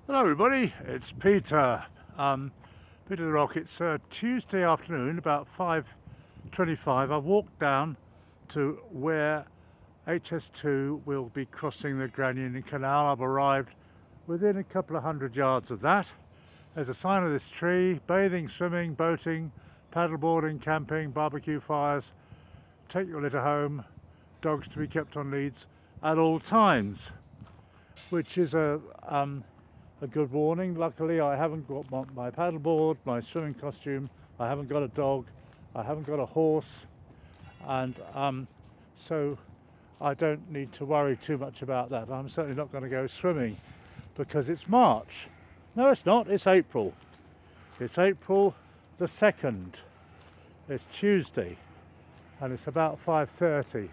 Hello everybody, it's Peter. Peter the Rock. It's Tuesday afternoon, about 5:25. I've walked down to where HS2 will be crossing the Grand Union Canal. I've arrived within a couple of hundred yards of that. There's a sign of this tree: bathing, swimming, boating, paddleboarding, camping, barbecue fires, take your litter home, dogs to be kept on leads at all times, which is a good warning. Luckily I haven't got my paddleboard, my swimming costume, I haven't got a dog, I haven't got a horse, and so I don't need to worry too much about that. I'm certainly not going to go swimming because it's March. No, it's not, it's April. It's April the 2nd. It's Tuesday and it's about 5:30,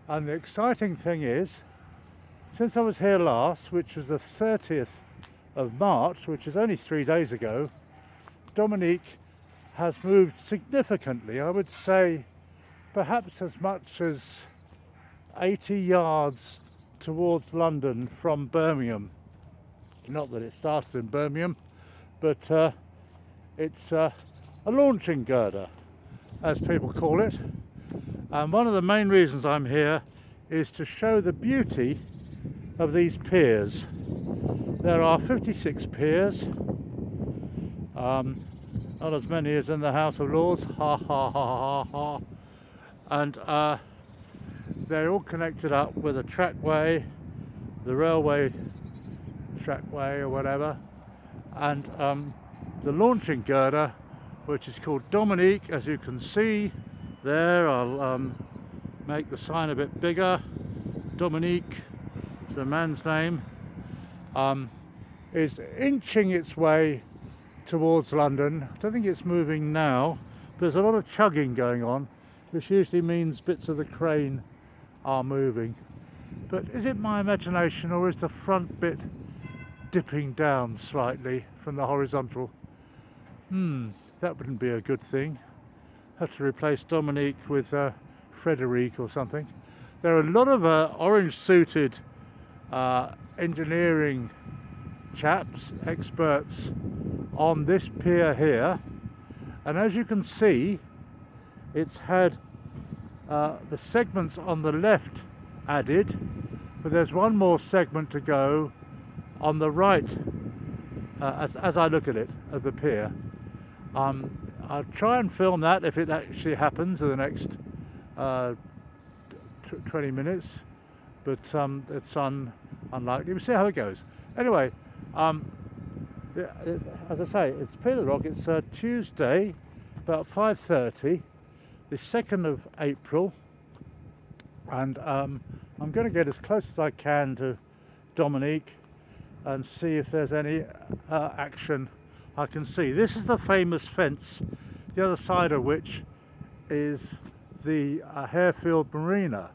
and the exciting thing is, since I was here last, which was the 30th of March, which is only 3 days ago, Dominique has moved significantly. I would say perhaps as much as 80 yards towards London from Birmingham. Not that it started in Birmingham, but it's a launching girder, as people call it. And one of the main reasons I'm here is to show the beauty of these piers. There are 56 piers, not as many as in the House of Lords, ha ha ha ha ha, and they're all connected up with a trackway, the railway trackway or whatever, and the launching girder, which is called Dominique, as you can see there. I'll make the sign a bit bigger. Dominique, the man's name, is inching its way towards London. I don't think it's moving now. There's a lot of chugging going on, which usually means bits of the crane are moving. But is it my imagination, or is the front bit dipping down slightly from the horizontal? That wouldn't be a good thing. Have to replace Dominique with Frederic or something. There are a lot of orange suited engineering chaps, experts on this pier here, and as you can see, it's had the segments on the left added, but there's one more segment to go on the right, as I look at it, of the pier. I'll try and film that if it actually happens in the next 20 minutes, but it's unlikely. We'll see how it goes. Anyway, as I say, it's Peter the Rock. It's Tuesday, about 5:30, the 2nd of April, and I'm going to get as close as I can to Dominique and see if there's any action I can see. This is the famous fence, the other side of which is the Harefield Marina,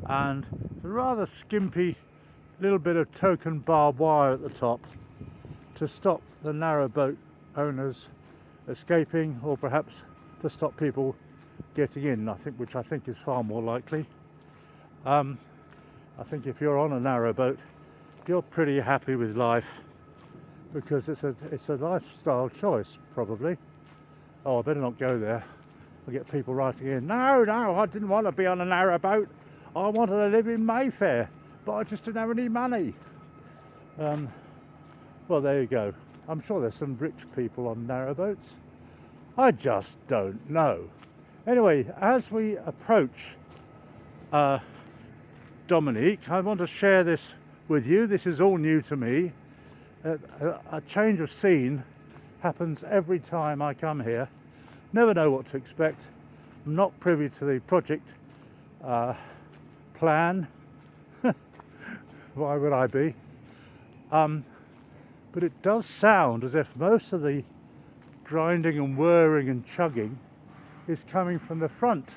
and it's a rather skimpy little bit of token barbed wire at the top to stop the narrowboat owners escaping, or perhaps to stop people getting in, which I think is far more likely. I think if you're on a narrowboat, you're pretty happy with life, because it's a lifestyle choice, probably. Oh, I better not go there. I'll get people writing in, no, I didn't want to be on a narrowboat. I wanted to live in Mayfair, but I just didn't have any money. Well, there you go. I'm sure there's some rich people on narrowboats. I just don't know. Anyway, as we approach Dominique, I want to share this with you. This is all new to me. A change of scene happens every time I come here. Never know what to expect. I'm not privy to the project plan. Why would I be? But it does sound as if most of the grinding and whirring and chugging is coming from the front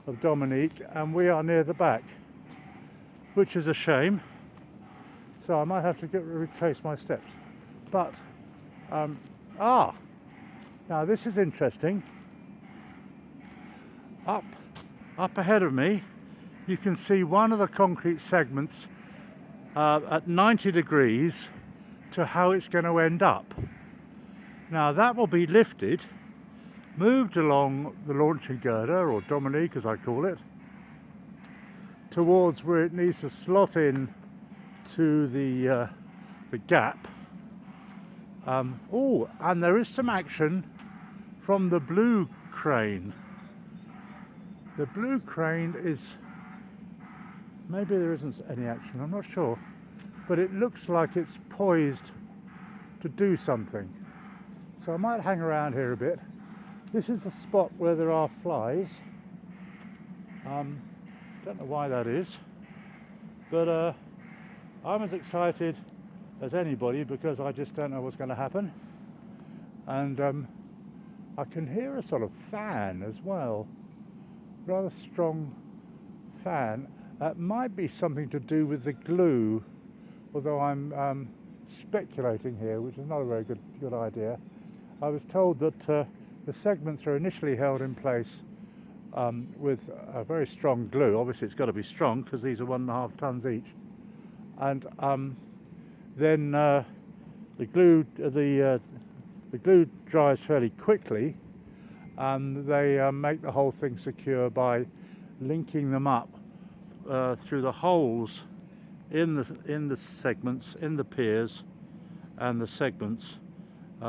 of Dominique, and we are near the back, which is a shame. So I might have to retrace my steps. But now this is interesting. Up ahead of me, you can see one of the concrete segments at 90 degrees to how it's going to end up. Now that will be lifted, moved along the launching girder, or Dominique as I call it, towards where it needs to slot in to the gap. Oh, and there is some action from the blue crane. The blue crane is, maybe there isn't any action, I'm not sure, but it looks like it's poised to do something. So I might hang around here a bit. This is the spot where there are flies. Don't know why that is, but I'm as excited as anybody because I just don't know what's going to happen. And I can hear a sort of fan as well, rather strong fan. That might be something to do with the glue, although I'm speculating here, which is not a very good idea. I was told that the segments are initially held in place with a very strong glue. Obviously it's got to be strong because these are 1.5 tons each, and then the glue dries fairly quickly, and they make the whole thing secure by linking them up through the holes in the segments, in the piers and the segments,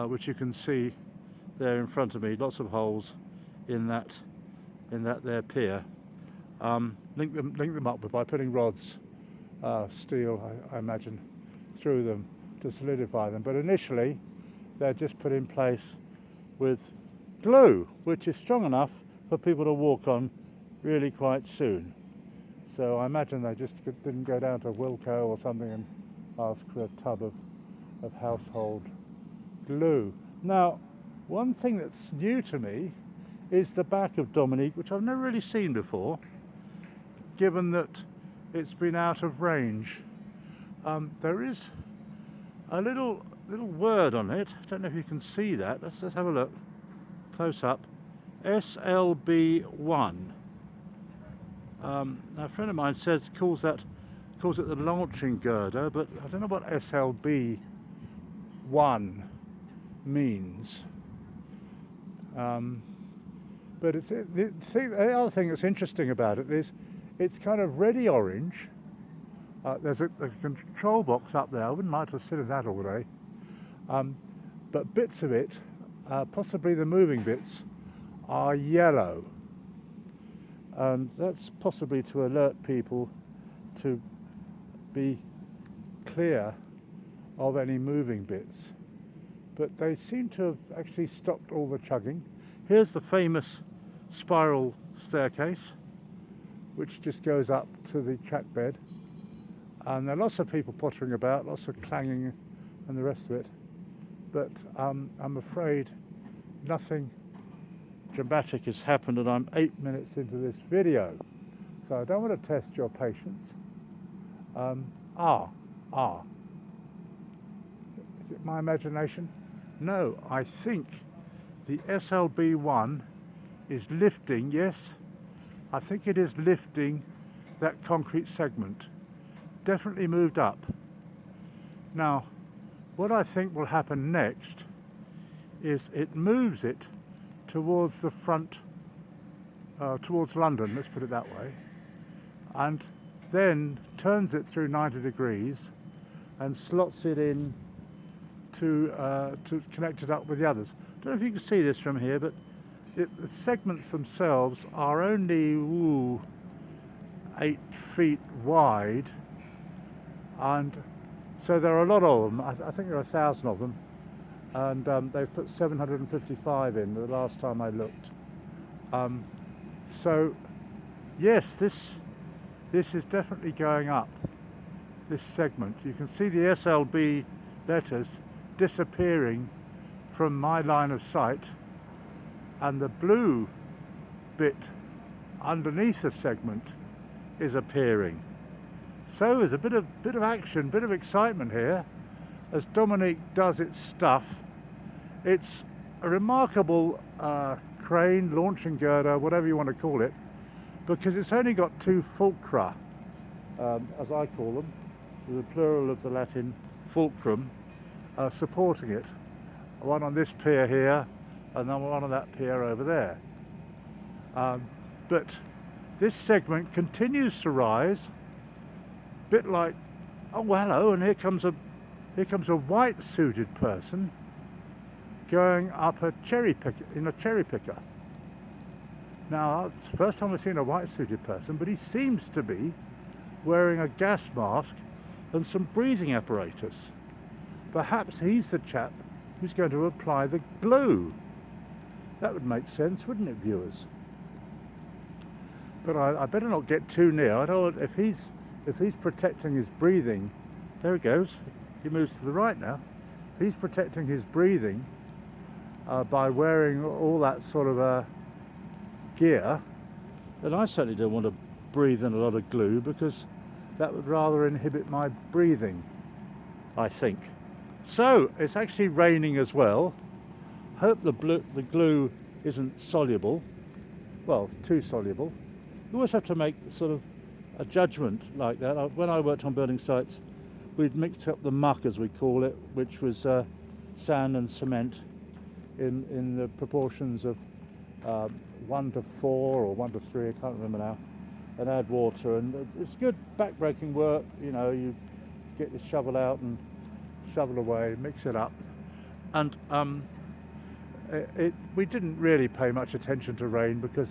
which you can see there in front of me. Lots of holes in that there pier. Link them up by putting rods, steel, I imagine, through them to solidify them. But initially, they're just put in place with glue, which is strong enough for people to walk on really quite soon. So I imagine they just didn't go down to Wilko or something and ask for a tub of household glue. Now, one thing that's new to me is the back of Dominique, which I've never really seen before, given that it's been out of range. There is a little word on it. I don't know if you can see that. Let's have a look close up. SLB1. A friend of mine calls it the launching girder, but I don't know what SLB1 means. But the other thing that's interesting about it is it's kind of reddy orange. There's a control box up there. I wouldn't like to sit in that all day. But bits of it, possibly the moving bits, are yellow. And that's possibly to alert people to be clear of any moving bits. But they seem to have actually stopped all the chugging. Here's the famous spiral staircase, which just goes up to the track bed. And there are lots of people pottering about, lots of clanging and the rest of it. But I'm afraid nothing dramatic has happened, and I'm 8 minutes into this video. So I don't want to test your patience. Is it my imagination? No, I think the SLB1 is lifting, yes, I think it is lifting that concrete segment. Definitely moved up. Now, what I think will happen next is it moves it towards the front, towards London, let's put it that way, and then turns it through 90 degrees and slots it in to connect it up with the others. I don't know if you can see this from here, but the segments themselves are only 8 feet wide, and so there are a lot of them. I think there are 1,000 of them, and they've put 755 in the last time I looked. So yes, this is definitely going up, this segment. You can see the SLB letters disappearing from my line of sight, and the blue bit underneath the segment is appearing. So there's a bit of action, bit of excitement here as Dominique does its stuff. It's a remarkable crane, launching girder, whatever you want to call it, because it's only got 2 fulcra, as I call them, the plural of the Latin fulcrum, supporting it. One on this pier here, and then one on that pier over there. But this segment continues to rise, a bit like, oh well, hello, and here comes a white suited person going up a cherry picker in a cherry picker. Now, it's the first time I've seen a white suited person, but he seems to be wearing a gas mask and some breathing apparatus. Perhaps he's the chap who's going to apply the glue. That would make sense, wouldn't it, viewers? But I better not get too near. I don't. If he's protecting his breathing, there he goes. He moves to the right now. If he's protecting his breathing by wearing all that sort of gear, then I certainly don't want to breathe in a lot of glue, because that would rather inhibit my breathing, I think. So it's actually raining as well. Hope the glue isn't soluble, well, too soluble. You always have to make sort of a judgment like that. When I worked on building sites, we'd mix up the muck, as we call it, which was sand and cement in the proportions of 1 to 4 or 1 to 3, I can't remember now, and add water. And it's good back-breaking work. You know, you get your shovel out and shovel away, mix it up. And we didn't really pay much attention to rain because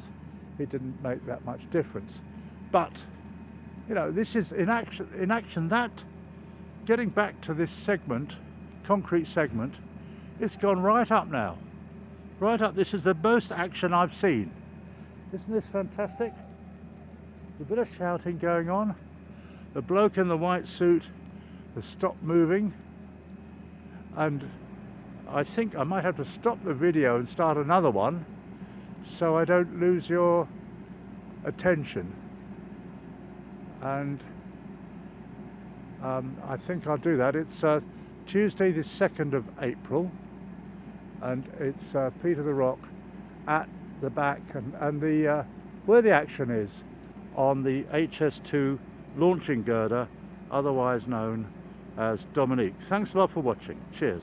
it didn't make that much difference. But you know, this is in action. That, getting back to this segment, concrete segment, it's gone right up now, right up. This is the most action I've seen. Isn't this fantastic? There's a bit of shouting going on. The bloke in the white suit has stopped moving, and I think I might have to stop the video and start another one so I don't lose your attention. And I think I'll do that. It's Tuesday the 2nd of April, and it's Peter the Rock at the back, and the where the action is on the HS2 launching girder, otherwise known as Dominique. Thanks a lot for watching. Cheers.